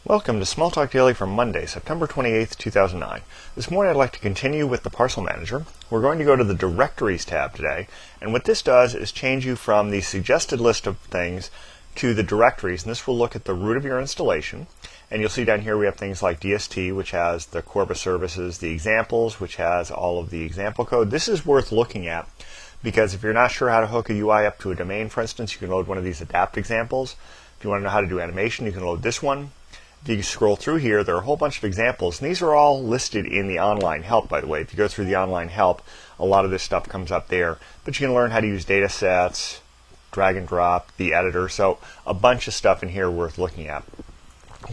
Welcome to Smalltalk Daily for Monday, September 28th, 2009. This morning I'd like to continue with the Parcel Manager. We're going to go to the Directories tab today, and what this does is change you from the suggested list of things to the directories, and this will look at the root of your installation. And you'll see down here we have things like DST, which has the Corba services, the examples, which has all of the example code. This is worth looking at because if you're not sure how to hook a UI up to a domain, for instance, you can load one of these adapt examples. If you want to know how to do animation, you can load this one. If you scroll through here, there are a whole bunch of examples, and these are all listed in the online help, by the way. If you go through the online help, a lot of this stuff comes up there. But you can learn how to use data sets, drag and drop, the editor, so a bunch of stuff in here worth looking at.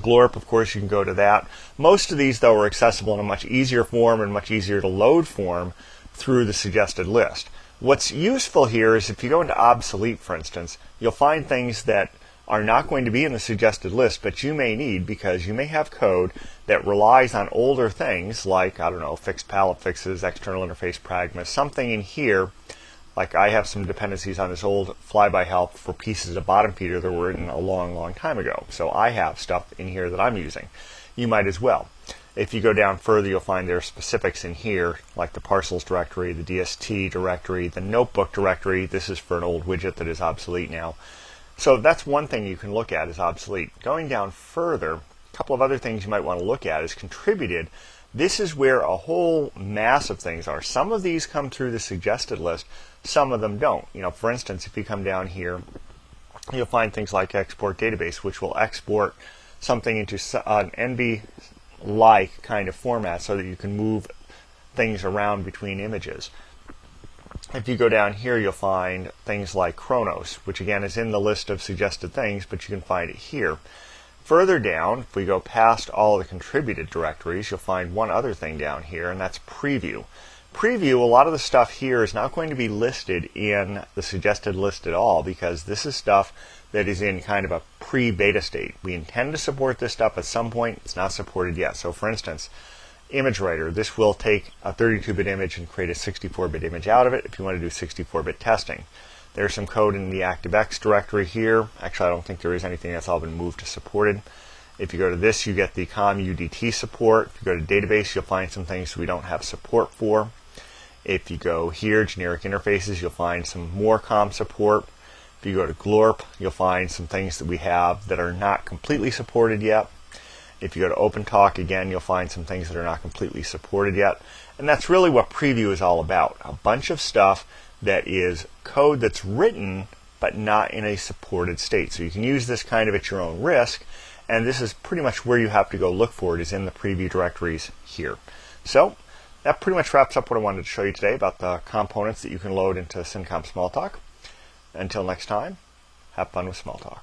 Glorp, of course, you can go to that. Most of these, though, are accessible in a much easier form and much easier to load form through the suggested list. What's useful here is if you go into obsolete, for instance, you'll find things that are not going to be in the suggested list, but you may need because you may have code that relies on older things like, I don't know, fixed palette fixes, external interface pragma, something in here. Like I have some dependencies on this old flyby help for pieces of bottom feeder that were written a long time ago. So I have stuff in here that I'm using. You might as well. If you go down further, you'll find there are specifics in here, like the parcels directory, the DST directory, the notebook directory. This is for an old widget that is obsolete now. So that's one thing you can look at is obsolete. Going down further, a couple of other things you might want to look at is contributed. This is where a whole mass of things are. Some of these come through the suggested list, some of them don't. You know, for instance, if you come down here, you'll find things like export database, which will export something into an NB-like kind of format so that you can move things around between images. If you go down here, you'll find things like Chronos, which again is in the list of suggested things, but you can find it here. Further down, if we go past all the contributed directories, you'll find one other thing down here, and that's Preview. Preview, a lot of the stuff here is not going to be listed in the suggested list at all because this is stuff that is in kind of a pre-beta state. We intend to support this stuff at some point. It's not supported yet. So for instance, Image Writer, this will take a 32-bit image and create a 64-bit image out of it if you want to do 64-bit testing. There's some code in the ActiveX directory here. Actually, I don't think there is anything. That's all been moved to supported. If you go to this, you get the COM UDT support. If you go to database, you'll find some things we don't have support for. If you go here, generic interfaces, you'll find some more COM support. If you go to Glorp, you'll find some things that we have that are not completely supported yet. If you go to OpenTalk, again, you'll find some things that are not completely supported yet. And that's really what Preview is all about. A bunch of stuff that is code that's written but not in a supported state. So you can use this kind of at your own risk, and this is pretty much where you have to go look for it, is in the Preview directories here. So that pretty much wraps up what I wanted to show you today about the components that you can load into Cincom Smalltalk. Until next time, have fun with Smalltalk.